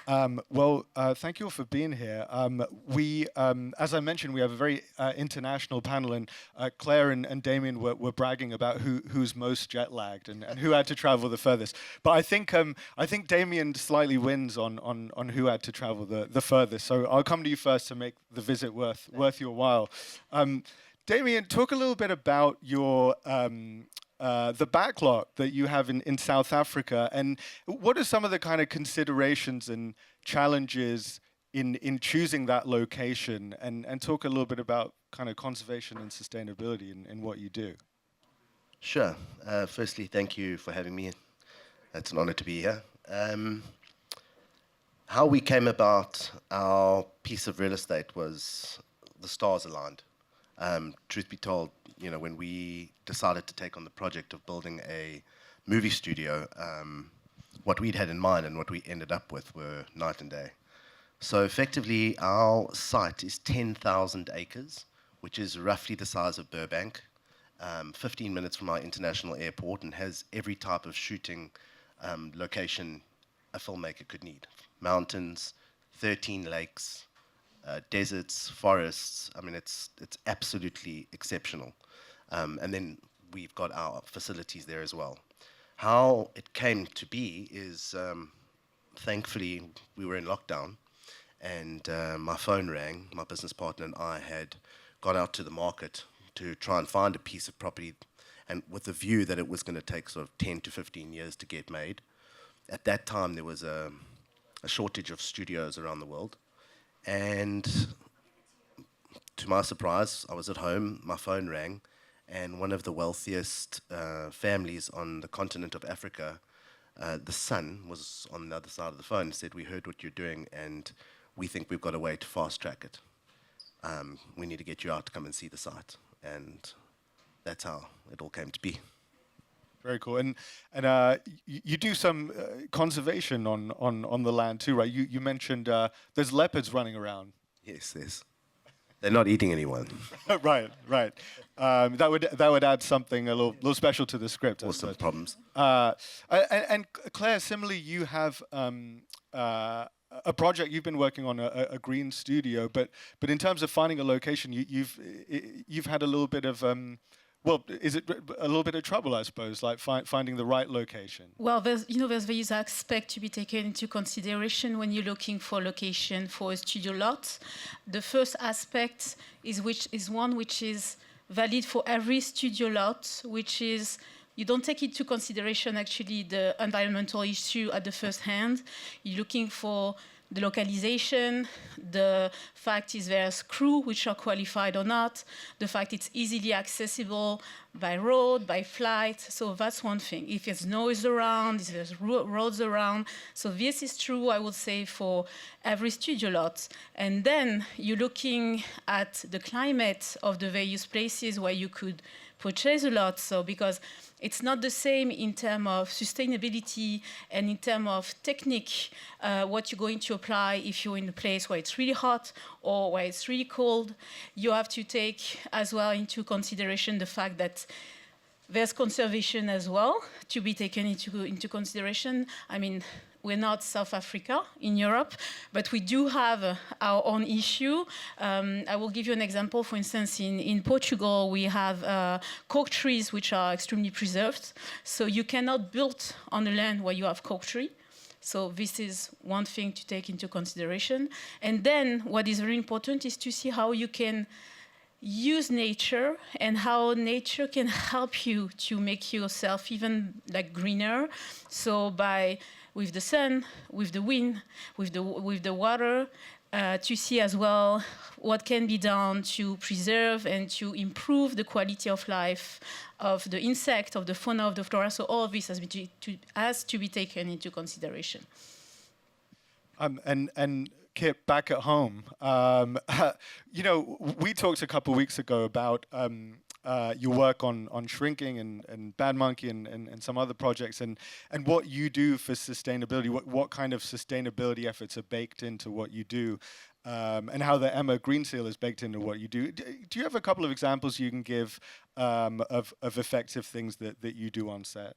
Thank you all for being here. As I mentioned, we have a very international panel, and Claire and Damien were bragging about who's most jet lagged and who had to travel the furthest. But I think Damien slightly wins on who had to travel the furthest. So I'll come to you first to make the visit worth your while. Damien, talk a little bit about your the backlog that you have in South Africa, and what are some of the kind of considerations and challenges in choosing that location, and talk a little bit about kind of conservation and sustainability in what you do. Sure. Firstly, thank you for having me. It's an honor to be here. How we came about our piece of real estate was the stars aligned. Truth be told, when we decided to take on the project of building a movie studio, what we'd had in mind and what we ended up with were night and day. So effectively, our site is 10,000 acres, which is roughly the size of Burbank, 15 minutes from our international airport, and has every type of shooting location a filmmaker could need. Mountains, 13 lakes, deserts, forests. I mean, it's absolutely exceptional. And then we've got our facilities there as well. How it came to be is, thankfully, we were in lockdown, and my phone rang. My business partner and I had gone out to the market to try and find a piece of property, and with the view that it was going to take sort of 10 to 15 years to get made. At that time, there was a shortage of studios around the world. And to my surprise, I was at home, my phone rang, and one of the wealthiest families on the continent of Africa, the son was on the other side of the phone and said, "We heard what you're doing, and we think we've got a way to fast track it. We need to get you out to come and see the site." And that's how it all came to be. Very cool. And you do some conservation on the land too, right? You mentioned there's leopards running around. Yes, yes. They're not eating anyone. Right. That would add something a little special to the script. Or some problems. And Claire, similarly, you have a project you've been working on, a green studio, but in terms of finding a location, you've had a little bit of is it a little bit of trouble, I suppose, like finding the right location? Well, there's various aspects to be taken into consideration when you're looking for a location for a studio lot. The first aspect is one which is valid for every studio lot, which is you don't take into consideration actually the environmental issue at the first hand. You're looking for the localization, the fact is there's crew which are qualified or not, the fact it's easily accessible by road, by flight. So that's one thing. If there's noise around, if there's roads around. So this is true, I would say, for every studio lot. And then you're looking at the climate of the various places where you could purchase a lot. So because it's not the same in terms of sustainability and in terms of technique, what you're going to apply if you're in a place where it's really hot or where it's really cold. You have to take as well into consideration the fact that there's conservation as well to be taken into consideration. I mean, we're not South Africa in Europe, but we do have our own issue. I will give you an example. For instance, in Portugal, we have cork trees which are extremely preserved. So you cannot build on a land where you have cork tree. So this is one thing to take into consideration. And then what is very important is to see how you can use nature and how nature can help you to make yourself even like greener. So with the sun, with the wind, with the water, to see as well what can be done to preserve and to improve the quality of life of the insect, of the fauna, of the flora. So all of this has to be taken into consideration. And Kip, back at home, we talked a couple of weeks ago about your work on shrinking and Bad Monkey and some other projects and what you do for sustainability, what kind of sustainability efforts are baked into what you do, and how the EMA Green Seal is baked into what you do. Do you have a couple of examples you can give of effective things that you do on set?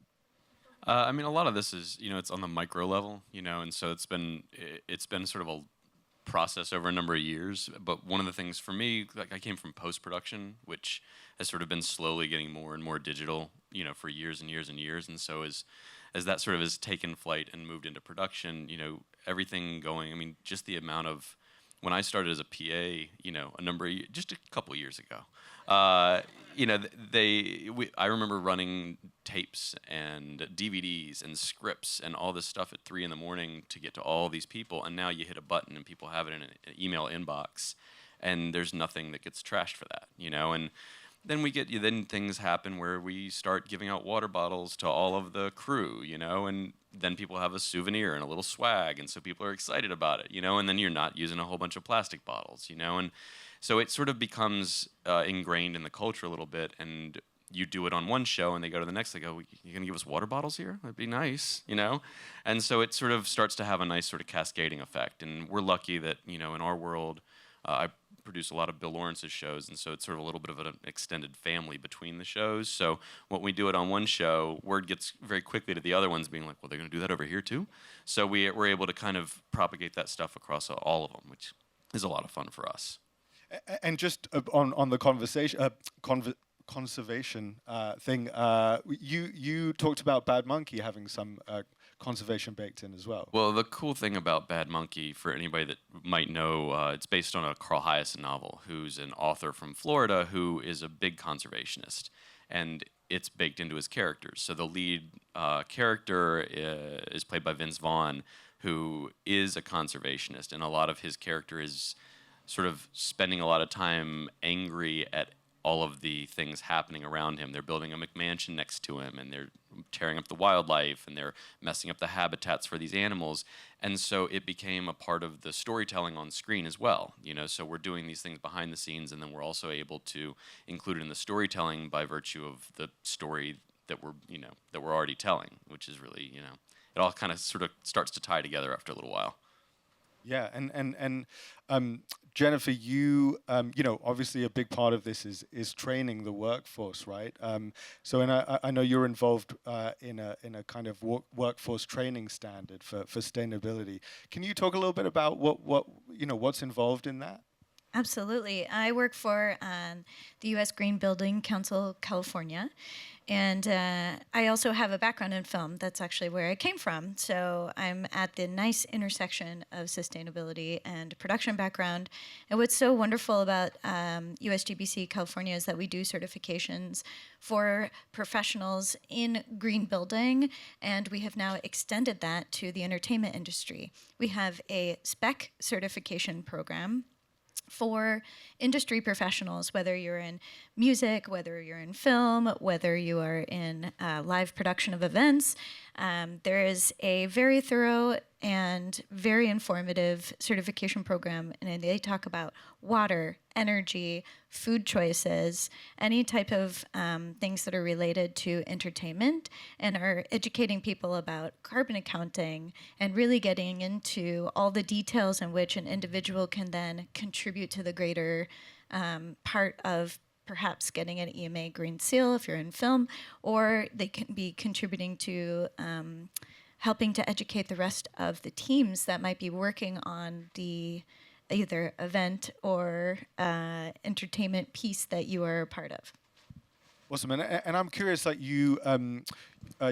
I mean, a lot of this is, it's on the micro level, and so it's been sort of a process over a number of years. But one of the things for me, like I came from post-production, which has sort of been slowly getting more and more digital, for years and years and years. And so as that sort of has taken flight and moved into production, everything going, I mean, just the amount of, when I started as a PA, just a couple years ago, I remember running tapes and DVDs and scripts and all this stuff at 3 a.m. to get to all these people, and now you hit a button and people have it in an email inbox, and there's nothing that gets trashed for that, and then then things happen where we start giving out water bottles to all of the crew, and then people have a souvenir and a little swag, and so people are excited about it, and then you're not using a whole bunch of plastic bottles, and so it sort of becomes ingrained in the culture a little bit, and you do it on one show, and they go to the next, they go, "You gonna give us water bottles here? That'd be nice," and so it sort of starts to have a nice sort of cascading effect, and we're lucky that, in our world, I produce a lot of Bill Lawrence's shows, and so it's sort of a little bit of an extended family between the shows. So when we do it on one show, word gets very quickly to the other ones being like, well, they're going to do that over here too? So we're able to kind of propagate that stuff across all of them, which is a lot of fun for us. And just on the conservation thing, you talked about Bad Monkey having some conservation baked in as well. Well, the cool thing about Bad Monkey, for anybody that might know, it's based on a Carl Hiaasen novel, who's an author from Florida who is a big conservationist, and it's baked into his characters. So the lead character is played by Vince Vaughn, who is a conservationist, and a lot of his character is sort of spending a lot of time angry at all of the things happening around him. They're building a McMansion next to him, and they're tearing up the wildlife, and they're messing up the habitats for these animals. And so it became a part of the storytelling on screen as well. So we're doing these things behind the scenes, and then we're also able to include it in the storytelling by virtue of the story that we're already telling, which is really, it all kind of sort of starts to tie together after a little while. Yeah, and Jennifer, you obviously a big part of this is training the workforce, right? So, and I know you're involved in a kind of workforce training standard for sustainability. Can you talk a little bit about what's involved in that? Absolutely. I work for the U.S. Green Building Council, California, and I also have a background in film. That's actually where I came from. So I'm at the nice intersection of sustainability and production background. And what's so wonderful about USGBC California is that we do certifications for professionals in green building, and we have now extended that to the entertainment industry. We have a spec certification program for industry professionals, whether you're in music, whether you're in film, whether you are in live production of events. There is a very thorough and very informative certification program, and they talk about water, energy, food choices, any type of things that are related to entertainment, and are educating people about carbon accounting and really getting into all the details in which an individual can then contribute to the greater part of perhaps getting an EMA Green Seal if you're in film, or they can be contributing to helping to educate the rest of the teams that might be working on the either event or entertainment piece that you are a part of. Awesome, and I'm curious, like you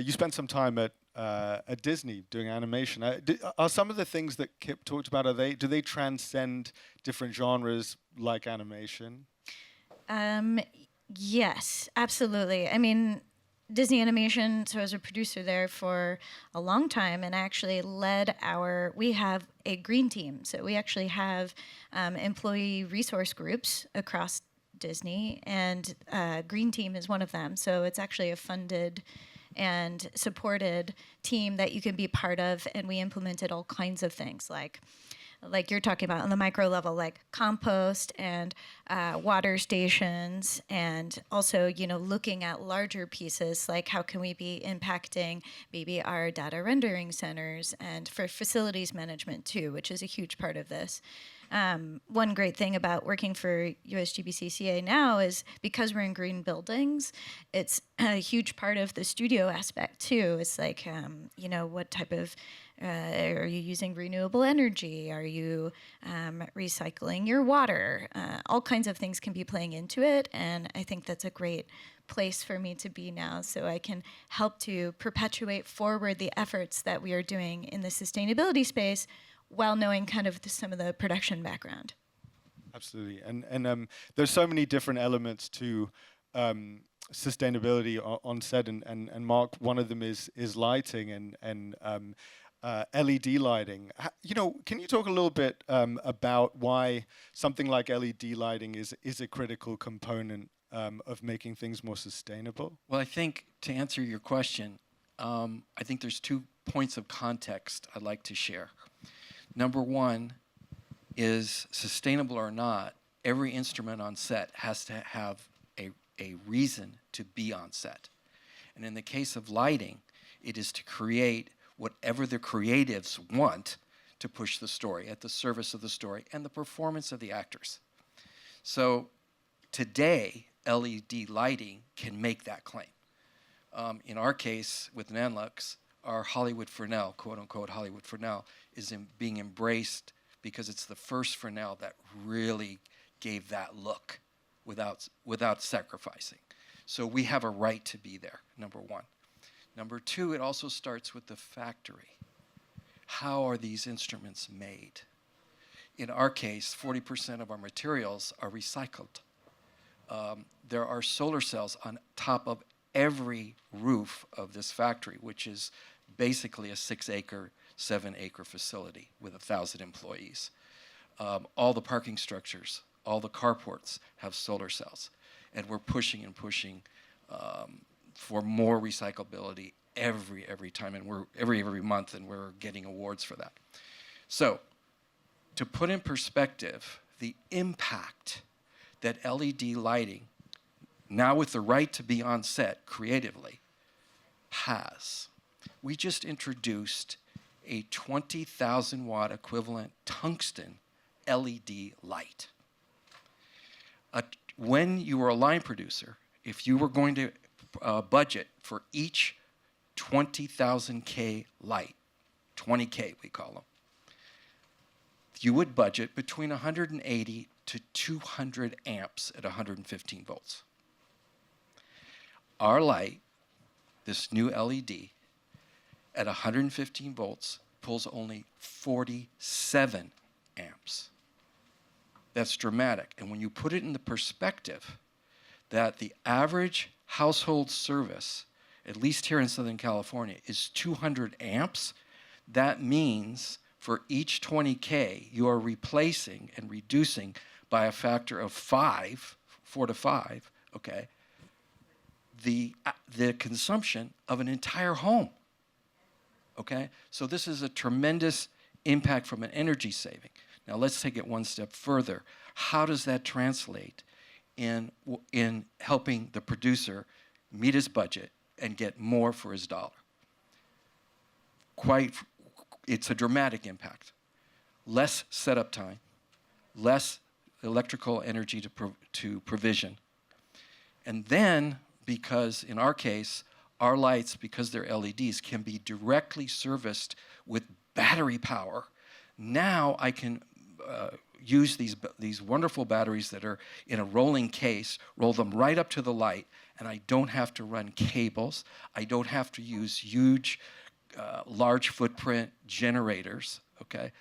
spent some time at Disney doing animation. Are some of the things that Kip talked about, do they transcend different genres like animation? Yes, absolutely. I mean, Disney Animation, so I was a producer there for a long time, and actually we have a green team. So we actually have employee resource groups across Disney, and Green Team is one of them. So it's actually a funded and supported team that you can be part of, and we implemented all kinds of things like you're talking about on the micro level, like compost and water stations, and also, looking at larger pieces, like how can we be impacting maybe our data rendering centers, and for facilities management too, which is a huge part of this. one great thing about working for USGBCCA now is because we're in green buildings, it's a huge part of the studio aspect too. It's like, what type of, are you using renewable energy? Are you recycling your water? All kinds of things can be playing into it. And I think that's a great place for me to be now, so I can help to perpetuate forward the efforts that we are doing in the sustainability space while knowing kind of some of the production background. Absolutely, and there's so many different elements to sustainability on set, and Mark, one of them is lighting and LED lighting. Can you talk a little bit about why something like LED lighting is a critical component of making things more sustainable? Well, I think to answer your question, I think there's 2 points of context I'd like to share. Number one is, sustainable or not, every instrument on set has to have a reason to be on set. And in the case of lighting, it is to create whatever the creatives want to push the story, at the service of the story and the performance of the actors. So today, LED lighting can make that claim. In our case, with Nanlux, our Hollywood Fresnel, quote-unquote Hollywood Fresnel, is being embraced because it's the first Fresnel that really gave that look without sacrificing. So we have a right to be there, number one. Number two, it also starts with the factory. How are these instruments made? In our case, 40% of our materials are recycled. There are solar cells on top of every roof of this factory, which is basically a 6-acre, 7-acre facility with 1,000 employees. All the parking structures, all the carports have solar cells. And we're pushing and pushing for more recyclability every time, and we're every month, and we're getting awards for that. So, to put in perspective the impact that LED lighting, now with the right to be on set creatively, has. We just introduced a 20,000 watt equivalent tungsten LED light. When you were a line producer, if you were going to budget for each 20,000 K light, 20K we call them, you would budget between 180 to 200 amps at 115 volts. Our light, this new LED, at 115 volts pulls only 47 amps. That's dramatic. And when you put it in the perspective that the average household service, at least here in Southern California, is 200 amps, that means for each 20K, you are replacing and reducing by a factor of 4 to 5, okay, the consumption of an entire home, okay? So this is a tremendous impact from an energy saving. Now let's take it one step further. How does that translate in helping the producer meet his budget and get more for his dollar? It's a dramatic impact. Less setup time, less electrical energy to provision. And then, because in our case, our lights, because they're LEDs, can be directly serviced with battery power. Now I can use these wonderful batteries that are in a rolling case, roll them right up to the light, and I don't have to run cables. I don't have to use huge, large footprint generators, okay?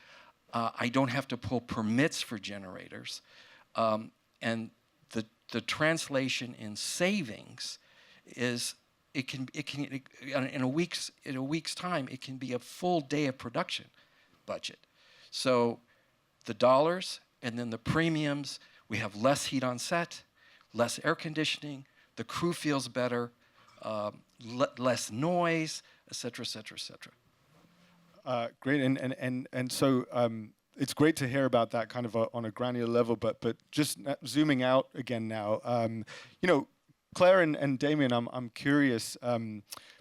I don't have to pull permits for generators. And the translation in savings is in a week's time, it can be a full day of production budget. So the dollars and then the premiums, we have less heat on set, less air conditioning, the crew feels better, less noise, et cetera, et cetera, et cetera. Great, and so it's great to hear about that kind of on a granular level, but just zooming out again now, Claire and Damien, I'm curious,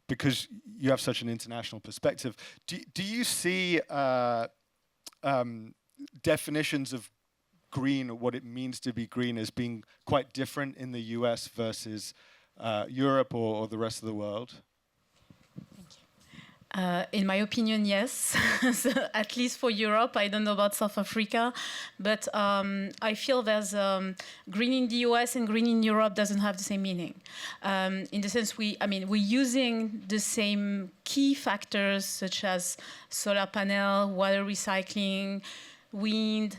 because you have such an international perspective, do you see definitions of green, what it means to be green, as being quite different in the US versus Europe or the rest of the world? In my opinion, yes. So at least for Europe, I don't know about South Africa, but I feel there's green in the US and green in Europe doesn't have the same meaning. In the sense we're using the same key factors such as solar panel, water recycling, wind,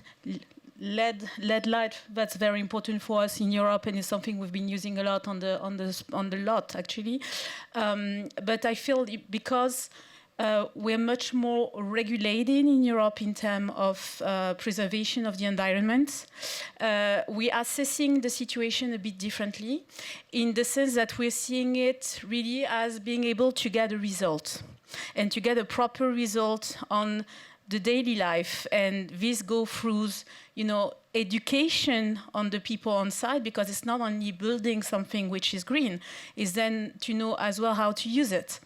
LED light. That's very important for us in Europe, and it's something we've been using a lot on the lot actually. But I feel because we're much more regulated in Europe in terms of preservation of the environment. We are assessing the situation a bit differently, in the sense that we're seeing it really as being able to get a result, and to get a proper result on the daily life. And this go through, education on the people on site, because it's not only building something which is green, it's then to know as well how to use it,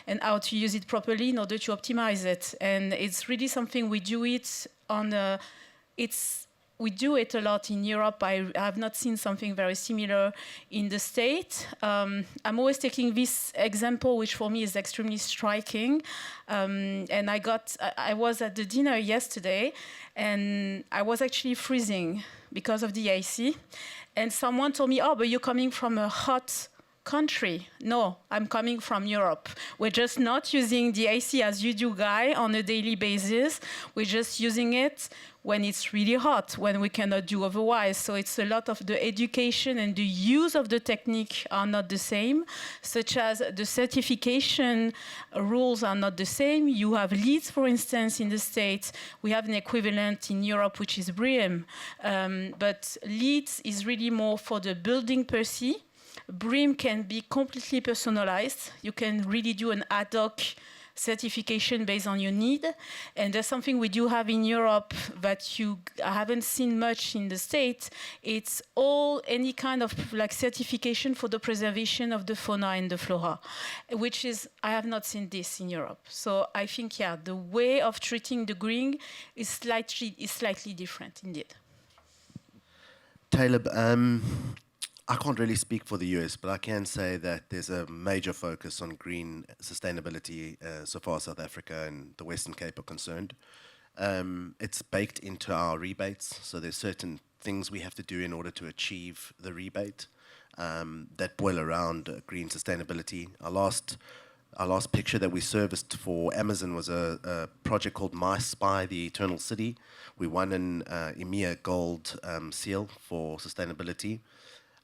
and how to use it properly in order to optimize it. And it's really something we do it on we do it a lot in Europe. I have not seen something very similar in the States. I'm always taking this example, which for me is extremely striking. And I was at the dinner yesterday, and I was actually freezing because of the AC. And someone told me, "Oh, but you're coming from a hot country." No, I'm coming from Europe. We're just not using the AC as you do, Guy, on a daily basis. We're just using it when it's really hot, when we cannot do otherwise. So it's a lot of the education and the use of the technique are not the same, such as the certification rules are not the same. You have LEEDs, for instance, in the States. We have an equivalent in Europe, which is BREEAM. But LEEDs is really more for the building per se. BREEAM can be completely personalized. You can really do an ad hoc certification based on your need. And there's something we do have in Europe that I haven't seen much in the States. It's any kind of certification for the preservation of the fauna and the flora, which is, I have not seen this in Europe. So I think, the way of treating the green is slightly different indeed. Talib, I can't really speak for the US, but I can say that there's a major focus on green sustainability so far as South Africa and the Western Cape are concerned. It's baked into our rebates, so there's certain things we have to do in order to achieve the rebate that boil around green sustainability. Our last picture that we serviced for Amazon was a project called My Spy, the Eternal City. We won an EMA Gold Seal for sustainability.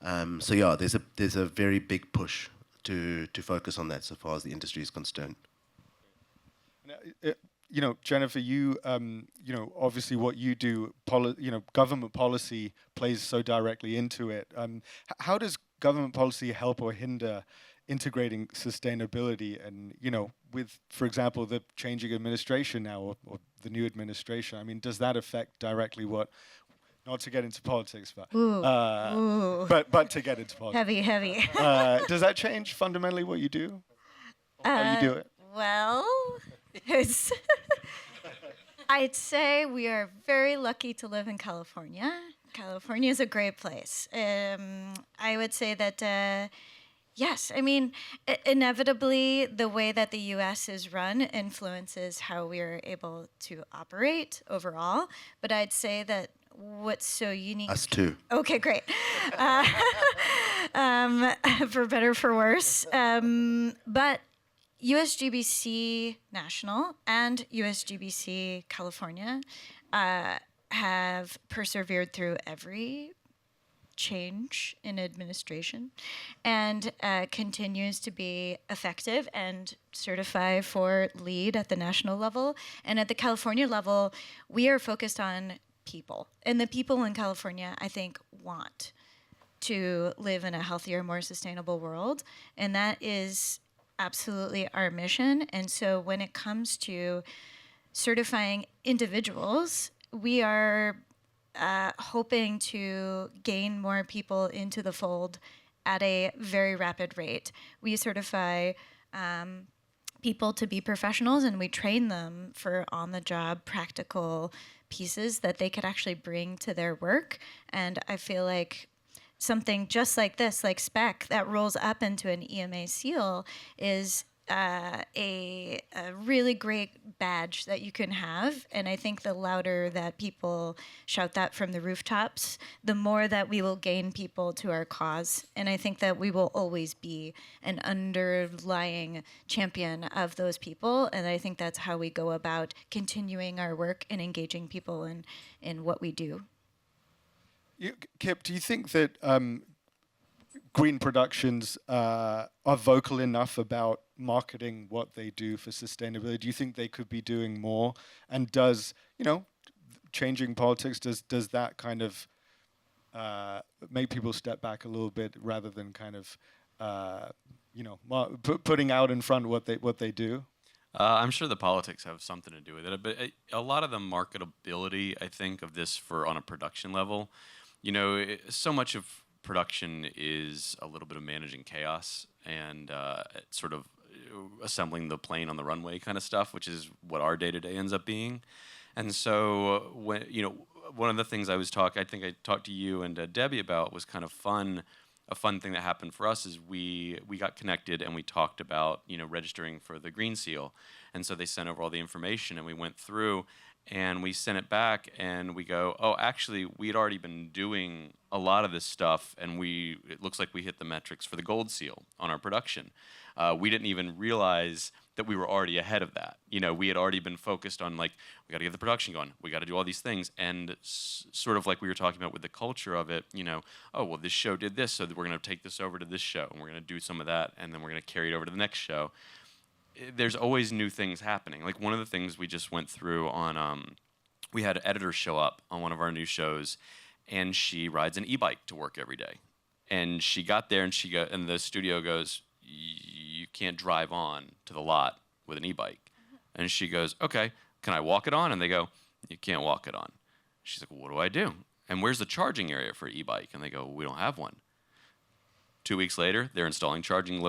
There's a very big push to focus on that so far as the industry is concerned. Jennifer, you obviously what you do, government policy plays so directly into it. How does government policy help or hinder integrating sustainability? And with, for example, the changing administration now, or the new administration, I mean, does that affect directly what? Not to get into politics, but to get into politics. Heavy. Does that change fundamentally what you do? How you do it? Well, I'd say we are very lucky to live in California. California is a great place. I would say that, yes, I mean, inevitably, the way that the U.S. is run influences how we are able to operate overall. But I'd say that what's so unique... Us too. Okay, great. For better, for worse. But USGBC National and USGBC California have persevered through every change in administration and continues to be effective and certified for LEED at the national level. And at the California level, we are focused on people. And the people in California, I think, want to live in a healthier, more sustainable world. And that is absolutely our mission. And so when it comes to certifying individuals, we are hoping to gain more people into the fold at a very rapid rate. We certify people to be professionals, and we train them for on-the-job practical pieces that they could actually bring to their work. And I feel like something just like this, like spec, that rolls up into an EMA seal is a really great badge that you can have. And I think the louder that people shout that from the rooftops, the more that we will gain people to our cause. And I think that we will always be an underlying champion of those people. And I think that's how we go about continuing our work and engaging people in what we do. Kip, do you think that green productions are vocal enough about marketing what they do for sustainability? Do you think they could be doing more? And does, changing politics, does that kind of make people step back a little bit rather than kind of, putting out in front what they do? I'm sure the politics have something to do with it, but a lot of the marketability, I think, of this on a production level, so much of production is a little bit of managing chaos and sort of assembling the plane on the runway kind of stuff, which is what our day-to-day ends up being. And so when one of the things I think I talked to you and Debbie about was kind of fun. A fun thing that happened for us is we got connected and we talked about registering for the Green Seal, and so they sent over all the information and we went through and we sent it back and we go, oh, actually we had already been doing a lot of this stuff and it looks like we hit the metrics for the Gold Seal on our production. We didn't even realize that we were already ahead of that. We had already been focused on we got to get the production going. We got to do all these things. And sort of like we were talking about with the culture of it, oh, well, this show did this, so we're going to take this over to this show and we're going to do some of that and then we're going to carry it over to the next show. There's always new things happening. Like one of the things we just went through on, we had an editor show up on one of our new shows and she rides an e-bike to work every day. And she got there and and the studio goes, you can't drive on to the lot with an e-bike. And she goes, okay, can I walk it on? And they go, you can't walk it on. She's like, well, what do I do? And where's the charging area for e-bike? And they go, we don't have one. 2 weeks later, they're installing charging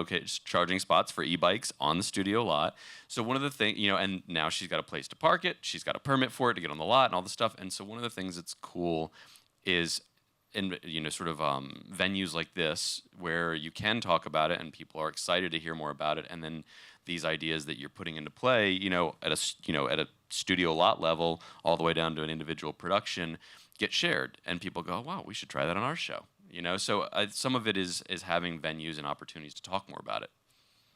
spots for e-bikes on the studio lot. So one of the things, and now she's got a place to park it. She's got a permit for it to get on the lot and all this stuff. And so one of the things that's cool is in venues like this where you can talk about it and people are excited to hear more about it, and then these ideas that you're putting into play, at a studio lot level all the way down to an individual production, get shared, and people go, wow, we should try that on our show. So some of it is having venues and opportunities to talk more about it.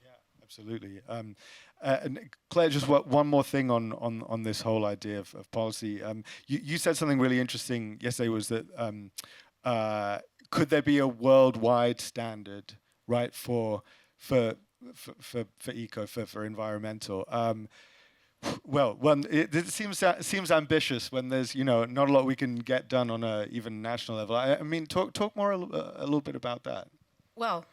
Yeah, absolutely. And Claire, just one more thing on this whole idea of policy. You said something really interesting yesterday, was that could there be a worldwide standard, right, for eco, for environmental? It seems ambitious when there's not a lot we can get done on a even national level. I mean, talk more a little bit about that. Well,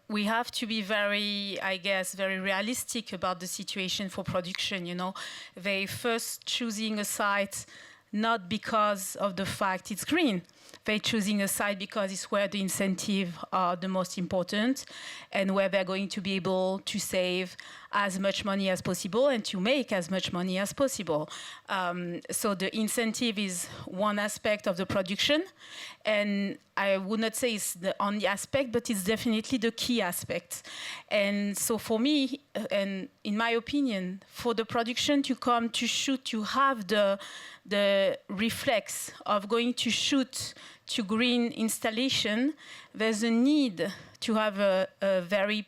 we have to be very realistic about the situation for production. They first choosing a site not because of the fact it's green. They're choosing a site because it's where the incentives are the most important and where they're going to be able to save as much money as possible and to make as much money as possible. So the incentive is one aspect of the production, and I would not say it's the only aspect, but it's definitely the key aspect. And so for me, and in my opinion, for the production to come to shoot, to have the reflex of going to shoot to green installation, there's a need to have a very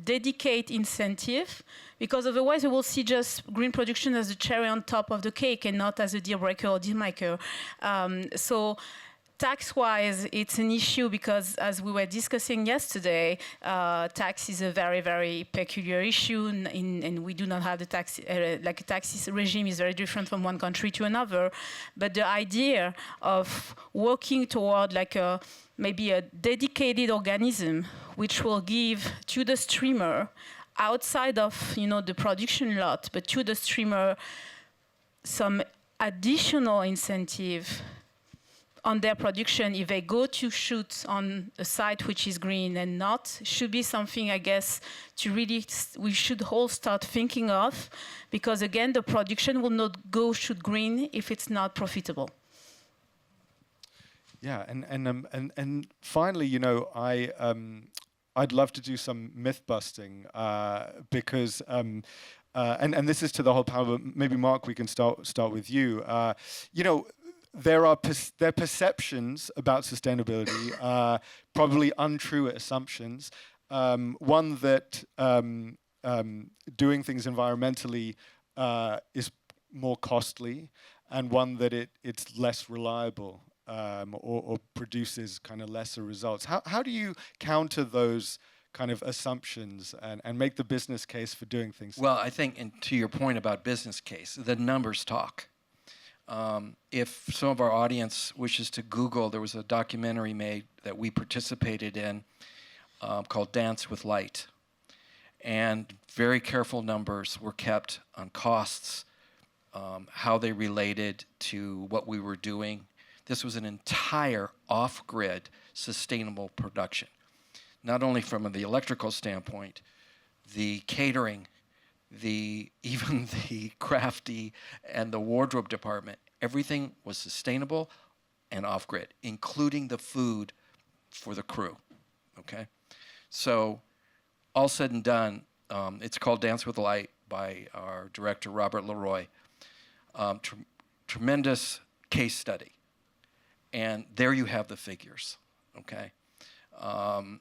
dedicated incentive, because otherwise we will see just green production as a cherry on top of the cake and not as a deal breaker or deal maker. So tax-wise, it's an issue because, as we were discussing yesterday, tax is a very, very peculiar issue, and we do not have the tax, a tax regime is very different from one country to another. But the idea of working toward maybe a dedicated organism which will give to the streamer, outside of the production lot, but to the streamer some additional incentive on their production, if they go to shoot on a site which is green and not, should be something, I guess, to really we should all start thinking of, because again, the production will not go shoot green if it's not profitable. Yeah, and finally, you know, I'd love to do some myth busting because and this is to the whole panel. But maybe Mark, we can start with you. You know, there are perceptions about sustainability, probably untrue assumptions. One that doing things environmentally is more costly, and one that it's less reliable. Or produces kind of lesser results. How do you counter those kind of assumptions and make the business case for doing things? Well, I think, and to your point about business case, the numbers talk. If some of our audience wishes to Google, there was a documentary made that we participated in called Dance with Light. And very careful numbers were kept on costs, how they related to what we were doing. This was an entire off-grid sustainable production. Not only from the electrical standpoint, the catering, even the crafty and the wardrobe department, everything was sustainable and off-grid, including the food for the crew, okay? So all said and done, it's called Dance with Light by our director, Robert Leroy. Tremendous case study. And there you have the figures, okay?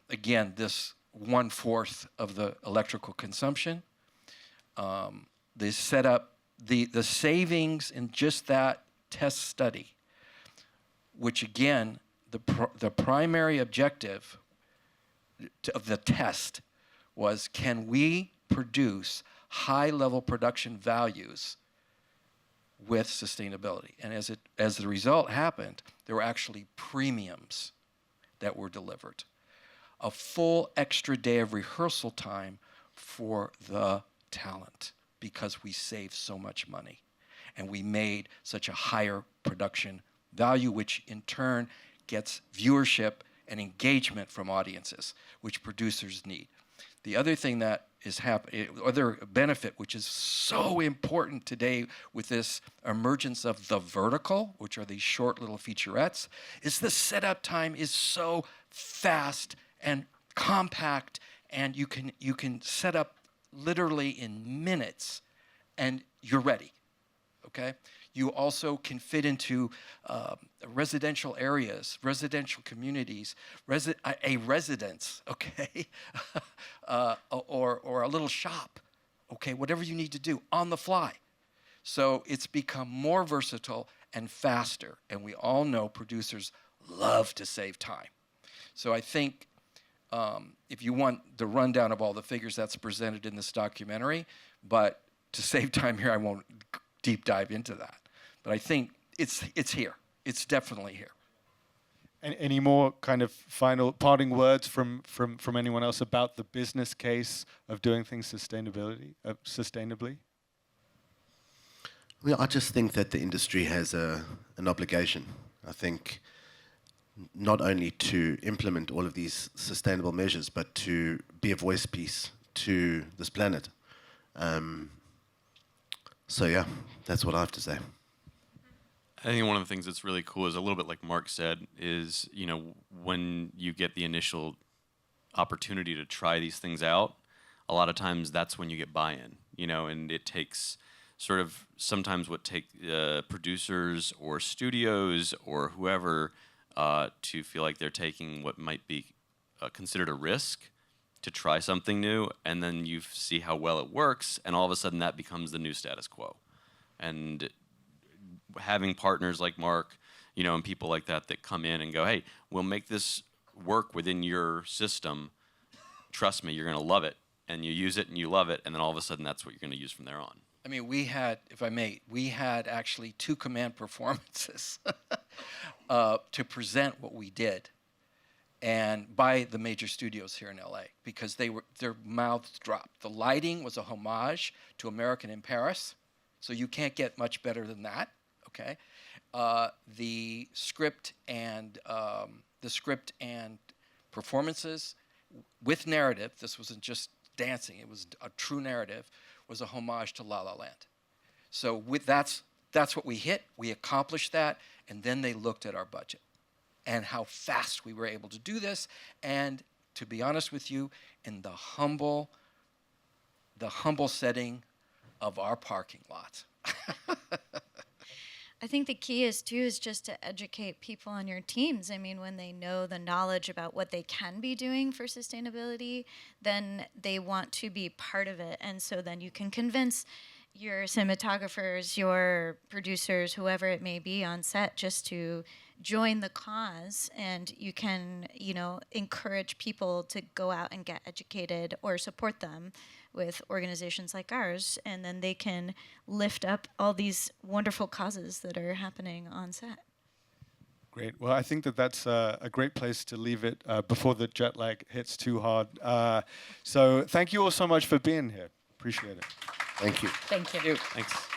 Again, this 1/4 of the electrical consumption. They set up the savings in just that test study, which again, the primary objective of the test was, can we produce high-level production values with sustainability? And as the result happened, there were actually premiums that were delivered. A full extra day of rehearsal time for the talent because we saved so much money and we made such a higher production value, which in turn gets viewership and engagement from audiences, which producers need. The other thing that is happening, other benefit, which is so important today with this emergence of the vertical, which are these short little featurettes, is the setup time is so fast and compact, and you can set up literally in minutes, and you're ready, okay? You also can fit into residential areas, residential communities, a residence, okay, or a little shop, okay, whatever you need to do on the fly. So it's become more versatile and faster, and we all know producers love to save time. So I think if you want the rundown of all the figures, that's presented in this documentary, but to save time here, I won't deep dive into that. But I think it's here. It's definitely here. Any more kind of final parting words from anyone else about the business case of doing things sustainably? Well, I just think that the industry has an obligation. I think not only to implement all of these sustainable measures, but to be a voice piece to this planet. So yeah, that's what I have to say. I think one of the things that's really cool is a little bit like Mark said is, you know, when you get the initial opportunity to try these things out, a lot of times that's when you get buy-in, you know, and it takes sort of sometimes what take producers or studios or whoever to feel like they're taking what might be considered a risk to try something new, and then you see how well it works, and all of a sudden that becomes the new status quo. And having partners like Mark, you know, and people like that that come in and go, hey, we'll make this work within your system. Trust me, you're going to love it. And you use it and you love it, and then all of a sudden that's what you're going to use from there on. I mean, we had, if I may, we had actually 2 command performances to present what we did, and by the major studios here in LA, because their mouths dropped. The lighting was a homage to American in Paris, so you can't get much better than that, okay? the script and performances with narrative. This wasn't just dancing; it was a true narrative. Was a homage to La La Land. So that's what we hit. We accomplished that, and then they looked at our budget and how fast we were able to do this. And to be honest with you, in the humble setting of our parking lot. I think the key is just to educate people on your teams. I mean, when they know the knowledge about what they can be doing for sustainability, then they want to be part of it. And so then you can convince your cinematographers, your producers, whoever it may be on set, just to join the cause, and you can, encourage people to go out and get educated or support them with organizations like ours, and then they can lift up all these wonderful causes that are happening on set. Great. Well, I think that's a great place to leave it before the jet lag hits too hard. So thank you all so much for being here. Appreciate it. Thank you. Thank you. Thank you. Thanks.